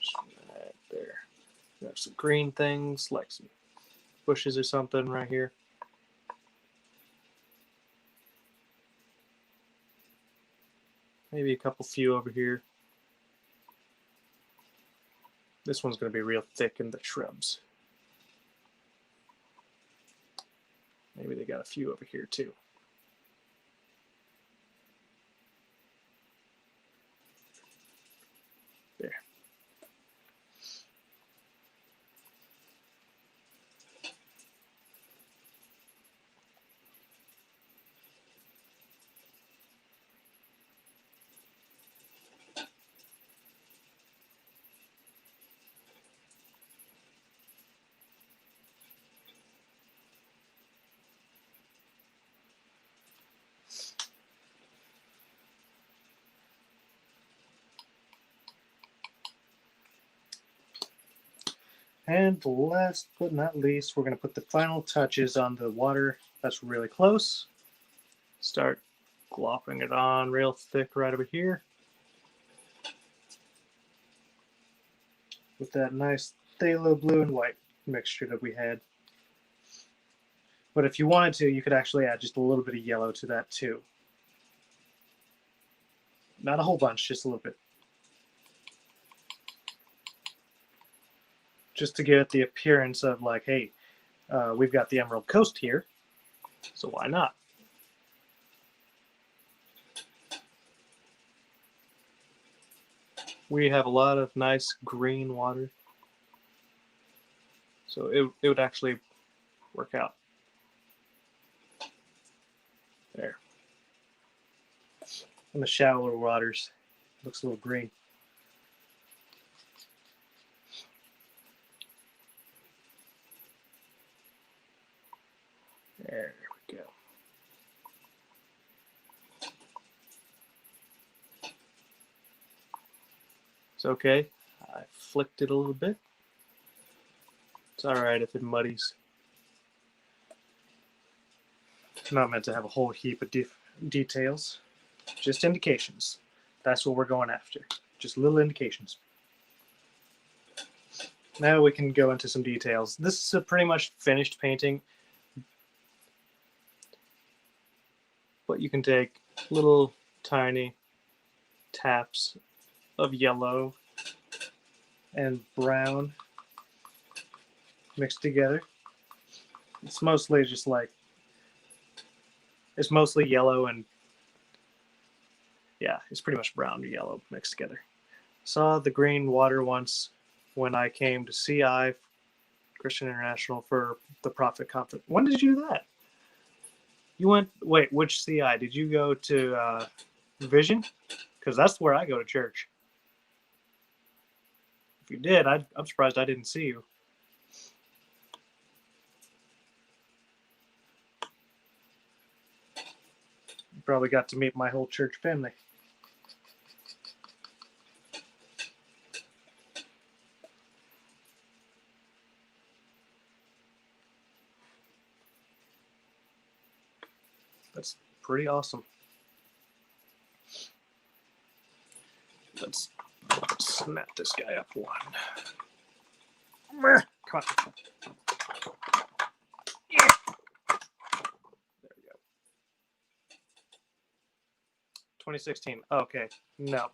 just right there. We have some green things, like some bushes or something right here. Maybe a couple few over here. This one's going to be real thick in the shrubs. Maybe they got a few over here too. There. And last but not least, we're going to put the final touches on the water that's really close. Start glopping it on real thick right over here. With that nice phthalo blue and white mixture that we had. But if you wanted to, you could actually add just a little bit of yellow to that too. Not a whole bunch, just a little bit. Just to get the appearance of like, hey, we've got the Emerald Coast here, so why not? We have a lot of nice green water, so it would actually work out. There. In the shallower waters, looks a little green. There we go. It's okay. I flicked it a little bit. It's alright if it muddies. It's not meant to have a whole heap of details. Just indications. That's what we're going after. Just little indications. Now we can go into some details. This is a pretty much finished painting. But you can take little tiny taps of yellow and brown mixed together. It's mostly just like, it's mostly yellow and, yeah, it's pretty much brown and yellow mixed together. Saw the green water once when I came to CI, Christian International, for the Prophet Conference. When did you do that? You went, wait, which CI? Did you go to Vision? Because that's where I go to church. If you did, I'm surprised I didn't see you. You probably got to meet my whole church family. That's pretty awesome. Let's snap this guy up one. Come on. Yeah. There we go. 2016. Okay. No.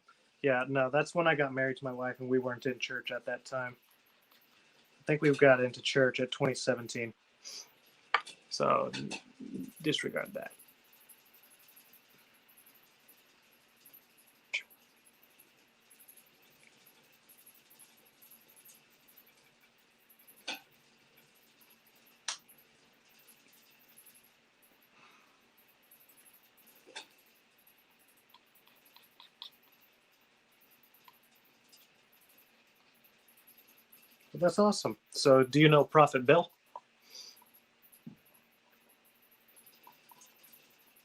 Yeah, no, that's when I got married to my wife and we weren't in church at that time. I think we got into church at 2017. So disregard that. Well, that's awesome. So, do you know Prophet Bill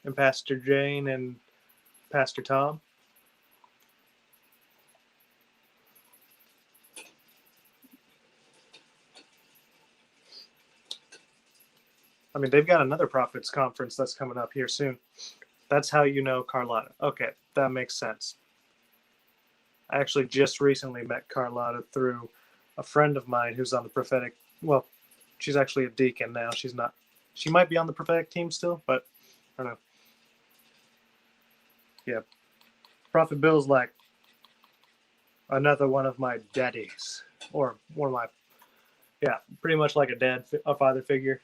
and Pastor Jane and Pastor Tom? I mean, they've got another Prophets conference that's coming up here soon. That's how you know Carlotta. Okay, that makes sense. I actually just recently met Carlotta through a friend of mine who's on the prophetic. Well, she's actually a deacon now. She's not. She might be on the prophetic team still, but I don't know. Yeah, Prophet Bill's like another one of my daddies, or one of my, yeah, pretty much like a father figure.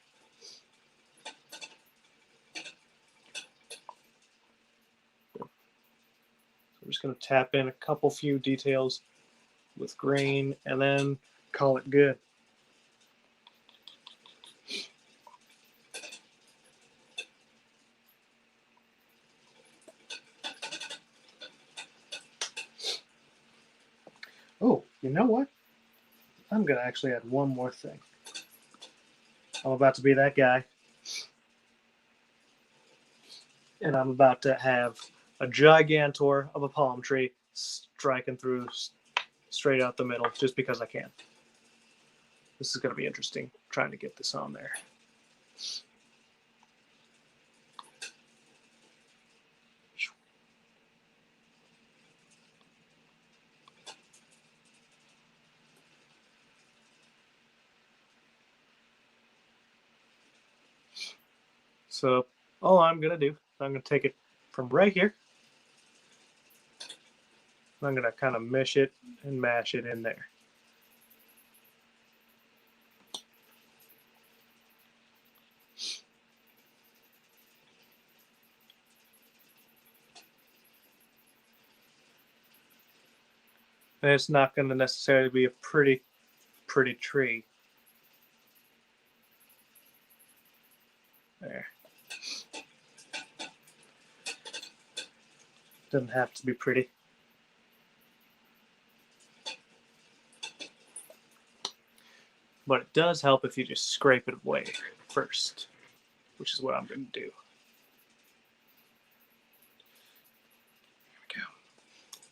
So I'm just gonna tap in a couple few details with green, and then call it good. Oh, you know what? I'm gonna actually add one more thing. I'm about to be that guy, and I'm about to have a gigantor of a palm tree striking through straight out the middle just because I can. This is going to be interesting trying to get this on there. So all I'm going to do, I'm going to take it from right here. I'm going to kind of mesh it and mash it in there. And it's not going to necessarily be a pretty tree. There. Doesn't have to be pretty. But it does help if you just scrape it away first, which is what I'm going to do. There we go.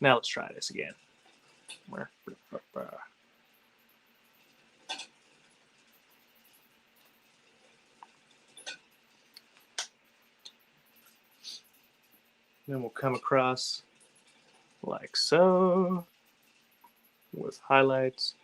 Now let's try this again. Then we'll come across like so with highlights.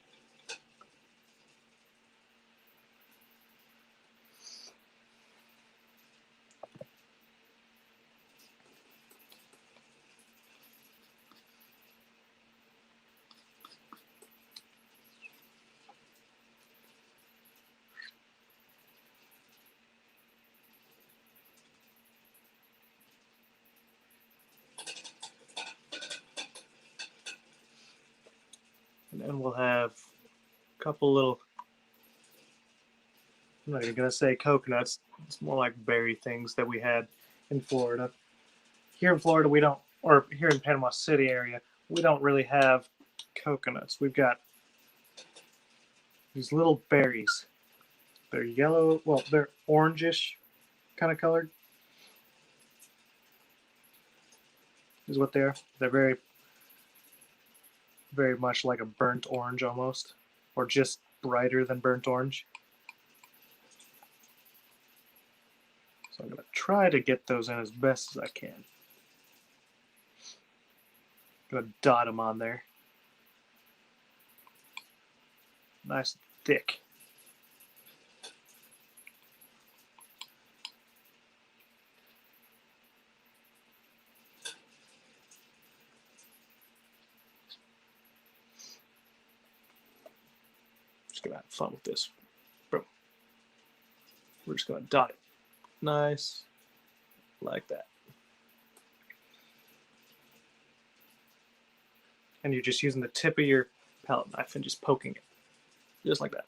And then we'll have a couple little, I'm not even going to say coconuts. It's more like berry things that we had in Florida. Here in Florida, we don't, or here in Panama City area, we don't really have coconuts. We've got these little berries. They're yellow, well, they're orangish kind of colored, is what they are. They're very, very much like a burnt orange almost, or just brighter than burnt orange. So I'm going to try to get those in as best as I can. I'm going to dot them on there. Nice and thick. Just going to have fun with this. Boom. We're just going to dot it. Nice. Like that. And you're just using the tip of your palette knife and just poking it. Just like that.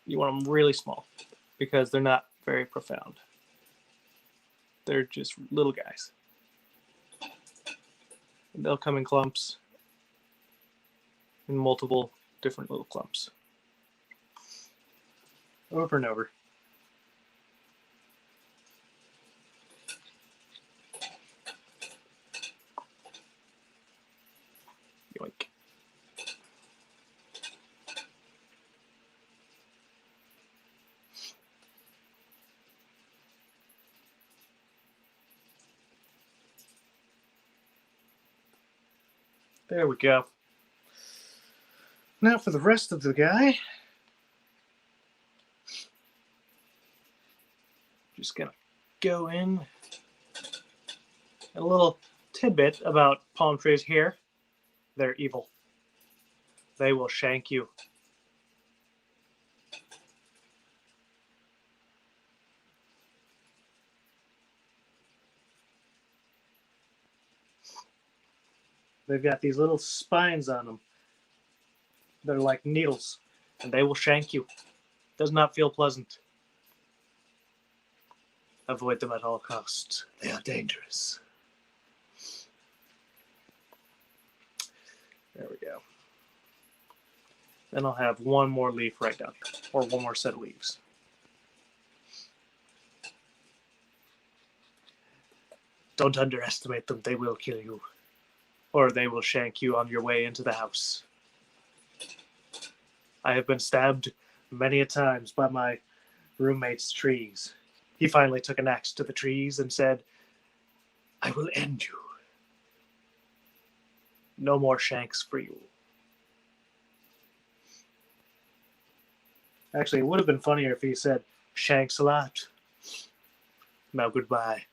You want them really small because they're not very profound. They're just little guys. And they'll come in clumps, in multiple different little clumps. over and over. Yoink. There we go. Now for the rest of the guy. Just gonna go in. A little tidbit about palm trees here. They're evil. They will shank you. They've got these little spines on them. They're like needles, and they will shank you. Does not feel pleasant. Avoid them at all costs. They are dangerous. There we go. Then I'll have one more leaf right down here, or one more set of leaves. Don't underestimate them. They will kill you. Or they will shank you on your way into the house. I have been stabbed many a times by my roommate's trees. He finally took an axe to the trees and said, I will end you. No more shanks for you. Actually, it would have been funnier if he said, shanks a lot. Now goodbye.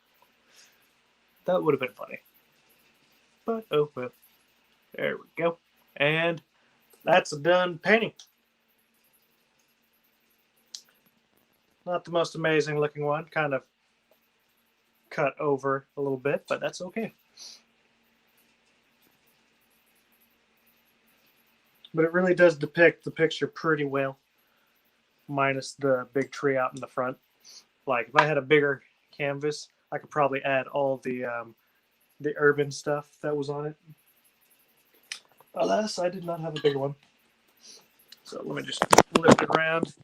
That would have been funny. But oh well. There we go. And that's a done painting. Not the most amazing looking one. Kind of cut over a little bit, but that's okay. But it really does depict the picture pretty well, minus the big tree out in the front. Like, if I had a bigger canvas, I could probably add all the urban stuff that was on it. Alas, I did not have a bigger one. So let me just lift it around.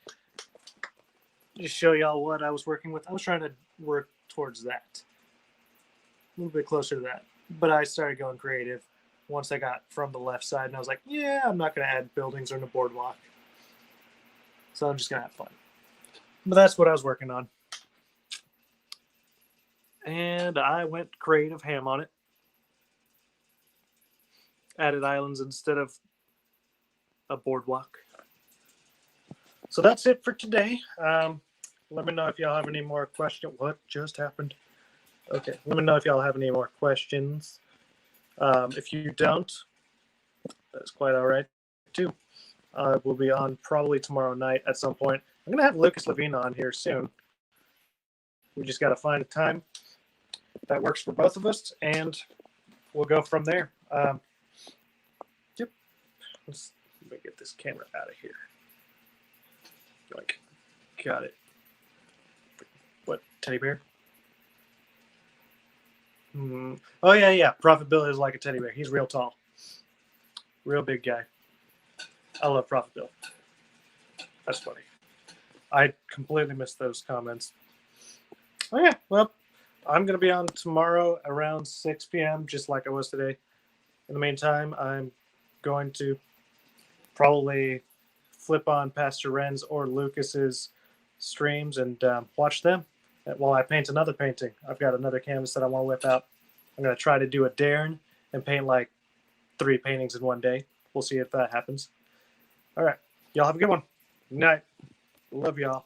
Just show y'all what I was working with. I was trying to work towards that. A little bit closer to that. But I started going creative once I got from the left side. And I was like, yeah, I'm not going to add buildings or a boardwalk. So I'm just going to have fun. But that's what I was working on. And I went creative ham on it. Added islands instead of a boardwalk. So that's it for today. Let me know if y'all have any more questions. What just happened? Okay, let me know if y'all have any more questions. If you don't, that's quite all right too. We'll be on probably tomorrow night at some point. I'm gonna have Lucas Levine on here soon. We just got to find a time that works for both of us, and we'll go from there. Yep. Let me get this camera out of here. Like, got it. What, teddy bear? Oh, yeah. Prophet Bill is like a teddy bear. He's real tall. Real big guy. I love Prophet Bill. That's funny. I completely missed those comments. Oh, yeah. Well, I'm going to be on tomorrow around 6 p.m., just like I was today. In the meantime, I'm going to probably flip on Pastor Ren's or Lucas's streams and watch them while I paint another painting. I've got another canvas that I want to whip out. I'm going to try to do a Darren and paint like 3 paintings in one day. We'll see if that happens. All right. Y'all have a good one. Good night. Love y'all.